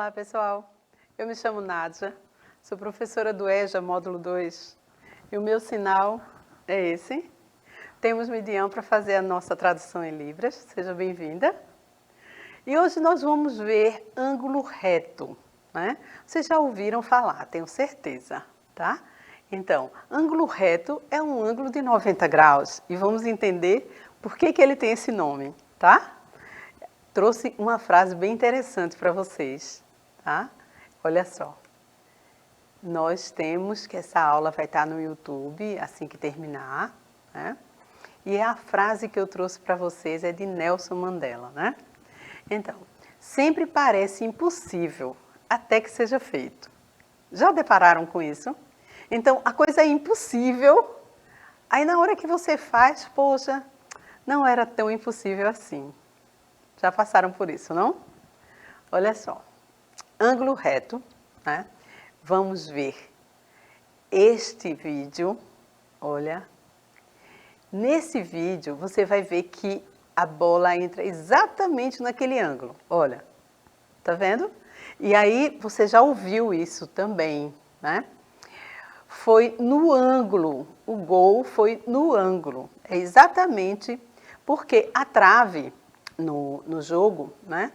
Olá, pessoal. Eu me chamo Nádia, sou professora do EJA Módulo 2 e o meu sinal é esse. Temos Midian para fazer a nossa tradução em Libras. Seja bem-vinda. E hoje nós vamos ver ângulo reto, né? Vocês já ouviram falar, tenho certeza, tá? Então, ângulo reto é um ângulo de 90 graus e vamos entender por que ele tem esse nome, tá? Trouxe uma frase bem interessante para vocês, tá? Olha só. Nós temos que essa aula vai estar no YouTube assim que terminar, né? E a frase que eu trouxe para vocês é de Nelson Mandela, né? Então, sempre parece impossível até que seja feito. Já depararam com isso? Então, a coisa é impossível, aí na hora que você faz, poxa, não era tão impossível assim. Já passaram por isso, não? Olha só, ângulo reto, né? Vamos ver este vídeo, olha. Nesse vídeo, você vai ver que a bola entra exatamente naquele ângulo, olha. Tá vendo? E aí, você já ouviu isso também, né? Foi no ângulo, o gol foi no ângulo. É exatamente porque a trave no jogo, né?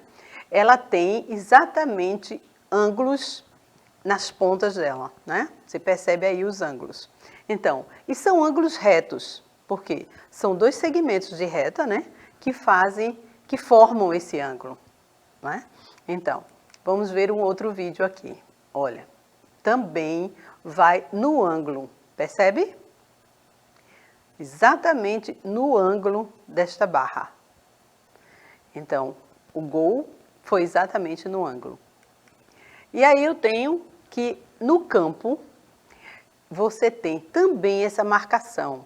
Ela tem exatamente ângulos nas pontas dela, né? Você percebe aí os ângulos. Então, e são ângulos retos, porque são dois segmentos de reta, né? Que formam esse ângulo, né? Então, vamos ver um outro vídeo aqui. Olha, também vai no ângulo, percebe? Exatamente no ângulo desta barra. Então, o gol foi exatamente no ângulo. E aí eu tenho que no campo, você tem também essa marcação.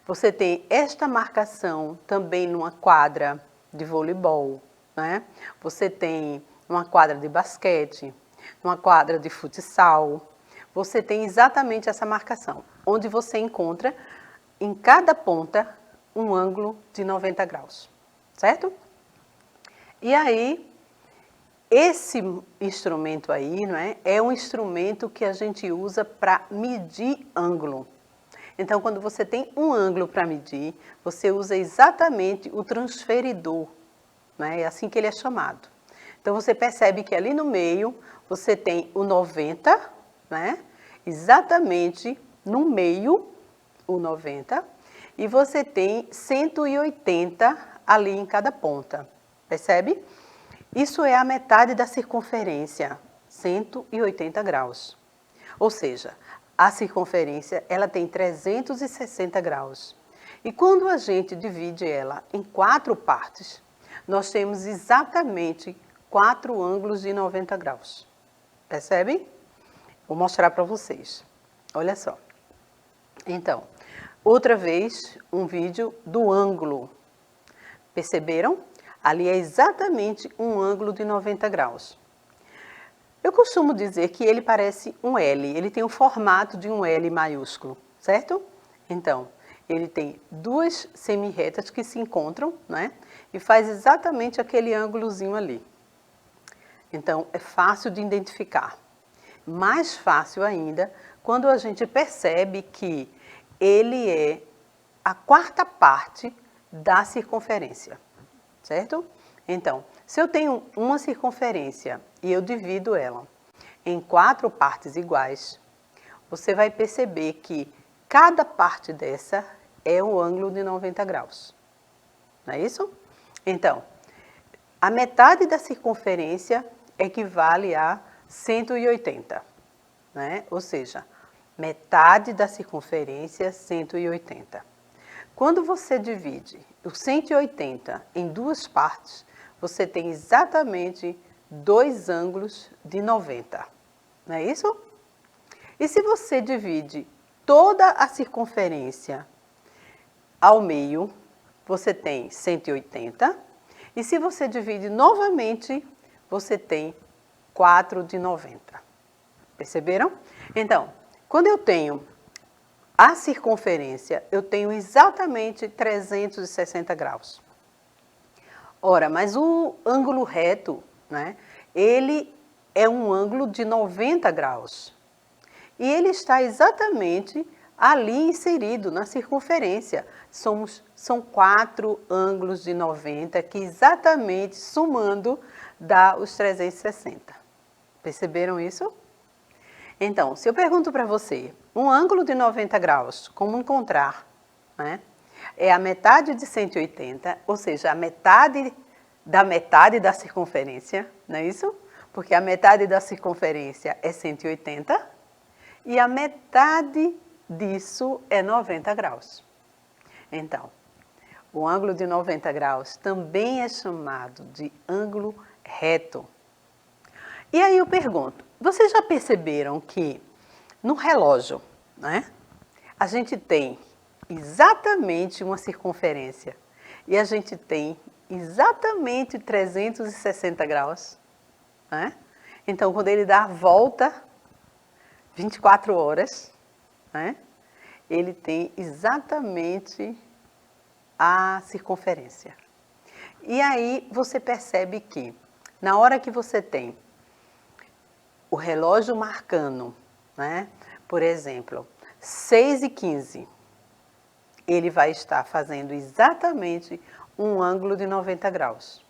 Você tem esta marcação também numa quadra de voleibol, né? Você tem numa quadra de basquete, numa quadra de futsal. Você tem exatamente essa marcação, onde você encontra em cada ponta um ângulo de 90 graus. Certo? E aí, esse instrumento aí, não é? É um instrumento que a gente usa para medir ângulo. Então, quando você tem um ângulo para medir, você usa exatamente o transferidor, né? É assim que ele é chamado. Então, você percebe que ali no meio, você tem o 90, né? Exatamente no meio, o 90, e você tem 180 ali em cada ponta, percebe? Isso é a metade da circunferência, 180 graus. Ou seja, a circunferência ela tem 360 graus. E quando a gente divide ela em 4 partes, nós temos exatamente 4 ângulos de 90 graus. Percebem? Vou mostrar para vocês. Olha só. Então, outra vez, um vídeo do ângulo. Perceberam? Ali é exatamente um ângulo de 90 graus. Eu costumo dizer que ele parece um L, ele tem o formato de um L maiúsculo, certo? Então, ele tem duas semirretas que se encontram, né? E faz exatamente aquele ângulozinho ali. Então, é fácil de identificar. Mais fácil ainda, quando a gente percebe que ele é a quarta parte da circunferência, certo? Então, se eu tenho uma circunferência e eu divido ela em 4 partes iguais, você vai perceber que cada parte dessa é um ângulo de 90 graus. Não é isso? Então, a metade da circunferência equivale a 180, né? Ou seja, metade da circunferência, 180. Quando você divide o 180 em 2 partes, você tem exatamente 2 ângulos de 90. Não é isso? E se você divide toda a circunferência ao meio, você tem 180. E se você divide novamente, você tem 4 de 90. Perceberam? Então, quando eu tenho a circunferência, eu tenho exatamente 360 graus. Ora, mas o ângulo reto, né, ele é um ângulo de 90 graus. E ele está exatamente ali inserido na circunferência. São 4 ângulos de 90 que exatamente somando dá os 360. Perceberam isso? Então, se eu pergunto para você, um ângulo de 90 graus, como encontrar? Né? É a metade de 180, ou seja, a metade da circunferência, não é isso? Porque a metade da circunferência é 180 e a metade disso é 90 graus. Então, o ângulo de 90 graus também é chamado de ângulo reto. E aí eu pergunto, vocês já perceberam que no relógio, né, a gente tem exatamente uma circunferência e a gente tem exatamente 360 graus? Né? Então, quando ele dá a volta 24 horas, né, ele tem exatamente a circunferência. E aí você percebe que, na hora que você tem o relógio marcando, né, por exemplo, 6h15, ele vai estar fazendo exatamente um ângulo de 90 graus.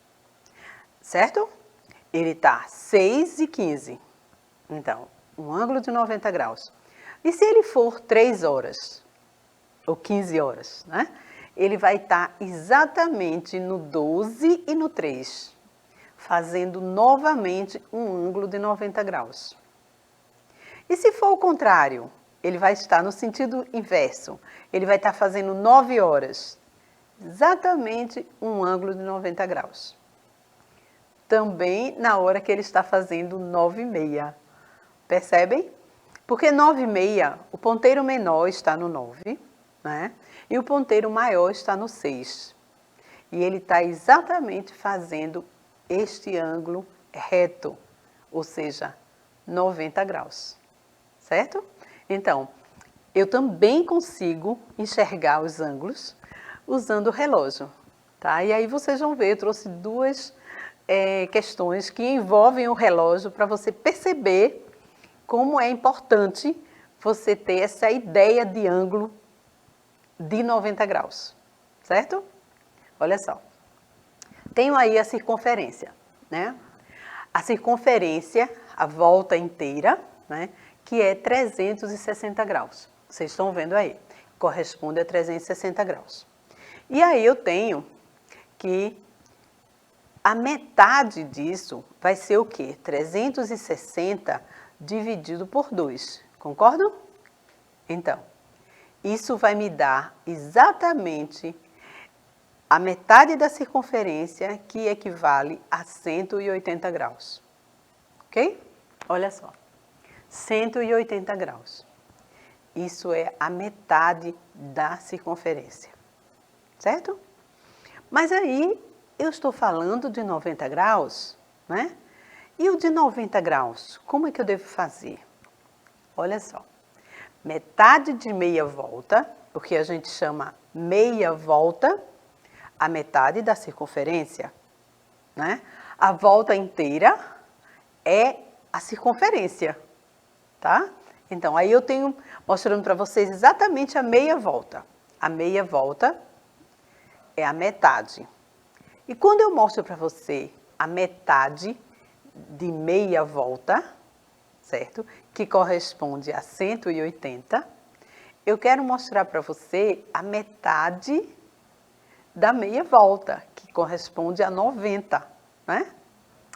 Certo? Ele está 6h15. Então, um ângulo de 90 graus. E se ele for 3 horas, ou 15 horas, né? Ele vai estar exatamente no 12 e no 3, fazendo novamente um ângulo de 90 graus. E se for o contrário, ele vai estar no sentido inverso. Ele vai estar fazendo 9 horas, exatamente um ângulo de 90 graus. Também na hora que ele está fazendo 9h30. Percebem? Porque 9h30, o ponteiro menor está no 9, né? E o ponteiro maior está no 6. E ele está exatamente fazendo este ângulo reto, ou seja, 90 graus. Certo? Então, eu também consigo enxergar os ângulos usando o relógio. Tá? E aí vocês vão ver, eu trouxe 2 questões que envolvem o relógio para você perceber como é importante você ter essa ideia de ângulo de 90 graus, certo? Olha só, tenho aí a circunferência, né? A circunferência, a volta inteira, né? Que é 360 graus. Vocês estão vendo aí, corresponde a 360 graus. E aí eu tenho que a metade disso vai ser o quê? 360 dividido por 2, concordam? Então, isso vai me dar exatamente a metade da circunferência, que equivale a 180 graus. Ok? Olha só, 180 graus. Isso é a metade da circunferência, certo? Mas aí eu estou falando de 90 graus, né? E o de 90 graus, como é que eu devo fazer? Olha só, metade de meia volta, o que a gente chama meia volta, a metade da circunferência, né? A volta inteira é a circunferência, tá? Então, aí eu tenho mostrando para vocês exatamente a meia volta. A meia volta é a metade. E quando eu mostro para você a metade de meia volta, certo? Que corresponde a 180, eu quero mostrar para você a metade da meia volta, que corresponde a 90, né?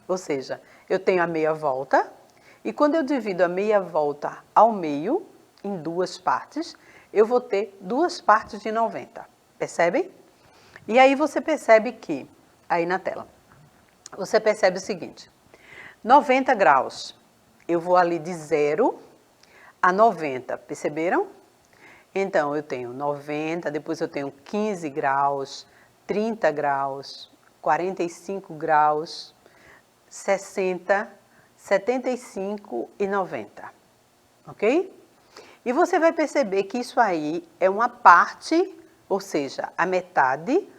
Ou seja, eu tenho a meia volta, e quando eu divido a meia volta ao meio, em 2 partes, eu vou ter 2 partes de 90, percebem? E aí você percebe que, aí na tela, você percebe o seguinte, 90 graus, eu vou ali de 0 a 90, perceberam? Então, eu tenho 90, depois eu tenho 15 graus, 30 graus, 45 graus, 60, 75 e 90, ok? E você vai perceber que isso aí é uma parte, ou seja, a metade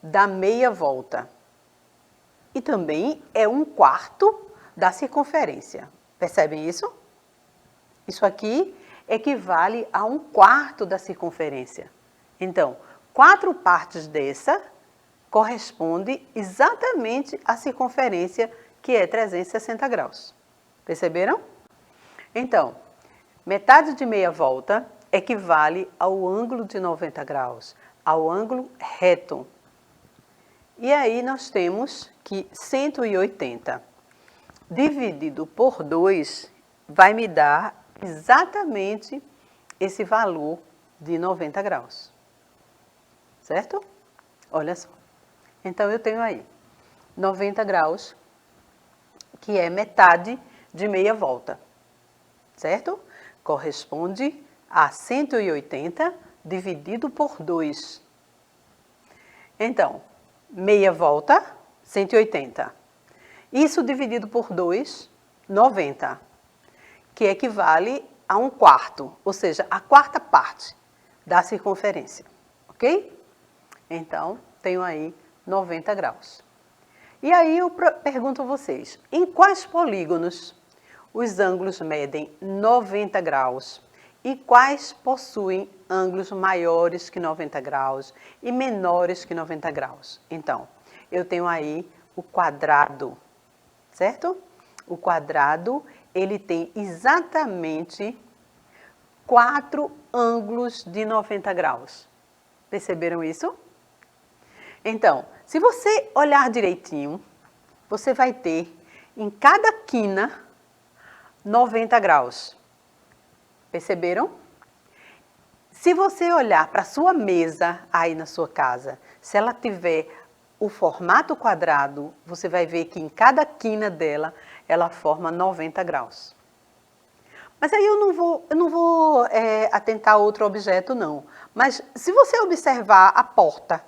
da meia volta. E também é 1/4 da circunferência. Percebem isso? Isso aqui equivale a 1/4 da circunferência. Então, 4 partes dessa corresponde exatamente à circunferência, que é 360 graus. Perceberam? Então, metade de meia volta equivale ao ângulo de 90 graus, ao ângulo reto. E aí nós temos que 180 dividido por 2 vai me dar exatamente esse valor de 90 graus. Certo? Olha só. Então, eu tenho aí 90 graus, que é metade de meia volta. Certo? Corresponde a 180 dividido por 2. Então, meia volta, 180. Isso dividido por 2, 90, que equivale a 1/4, ou seja, a 4ª parte da circunferência, ok? Então, tenho aí 90 graus. E aí eu pergunto a vocês, em quais polígonos os ângulos medem 90 graus e quais possuem ângulos maiores que 90 graus e menores que 90 graus? Então, eu tenho aí o quadrado, certo? O quadrado, ele tem exatamente 4 ângulos de 90 graus. Perceberam isso? Então, se você olhar direitinho, você vai ter em cada quina 90 graus. Perceberam? Se você olhar para a sua mesa aí na sua casa, se ela tiver o formato quadrado, você vai ver que em cada quina dela, ela forma 90 graus. Mas aí eu não vou atentar a outro objeto, não. Mas se você observar a porta,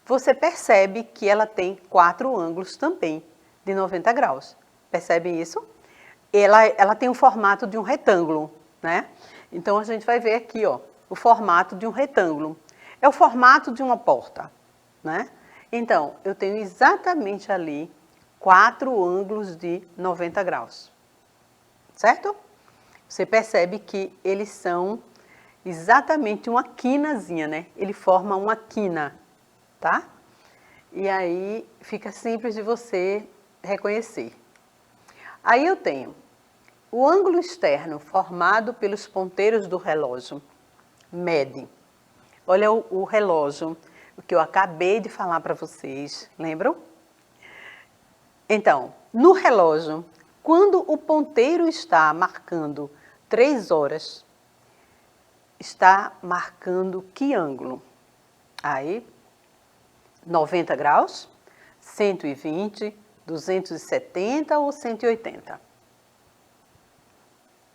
você percebe que ela tem 4 ângulos também de 90 graus. Percebem isso? Ela tem o formato de um retângulo, né? Então, a gente vai ver aqui, ó, o formato de um retângulo. É o formato de uma porta, né? Então, eu tenho exatamente ali 4 ângulos de 90 graus, certo? Você percebe que eles são exatamente uma quinazinha, né? Ele forma uma quina, tá? E aí fica simples de você reconhecer. Aí eu tenho o ângulo externo formado pelos ponteiros do relógio, mede. Olha o relógio, o que eu acabei de falar para vocês, lembram? Então, no relógio, quando o ponteiro está marcando 3 horas, está marcando que ângulo? Aí, 90 graus, 120, 270 ou 180?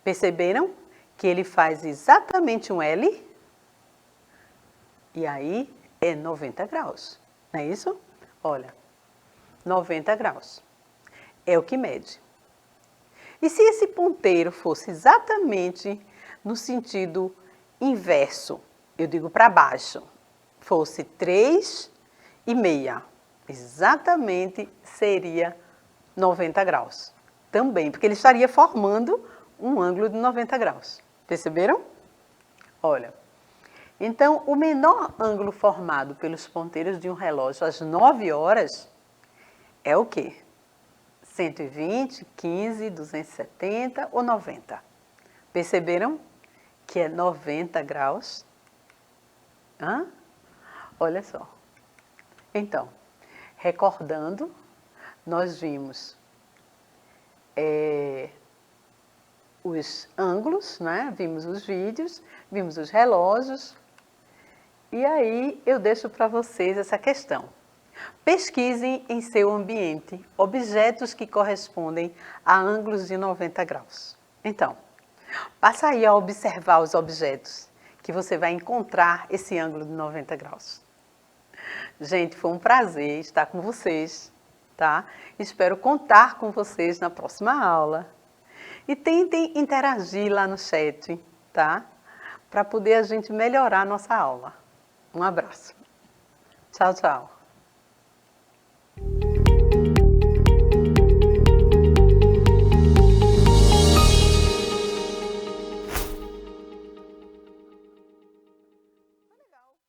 Perceberam que ele faz exatamente um L? E aí é 90 graus, não é isso? Olha, 90 graus é o que mede. E se esse ponteiro fosse exatamente no sentido inverso, eu digo para baixo, fosse 3,5, exatamente seria 90 graus. Também, porque ele estaria formando um ângulo de 90 graus. Perceberam? Olha, então o menor ângulo formado pelos ponteiros de um relógio às 9 horas é o quê? 120, 15, 270 ou 90? Perceberam que é 90 graus? Hã? Olha só. Então, recordando, nós vimos os ângulos, né? Vimos os vídeos, vimos os relógios. E aí eu deixo para vocês essa questão. Pesquisem em seu ambiente objetos que correspondem a ângulos de 90 graus. Então, passa aí a observar os objetos que você vai encontrar esse ângulo de 90 graus. Gente, foi um prazer estar com vocês, tá? Espero contar com vocês na próxima aula. E tentem interagir lá no chat, tá? Para poder a gente melhorar a nossa aula. Um abraço. Tchau, tchau.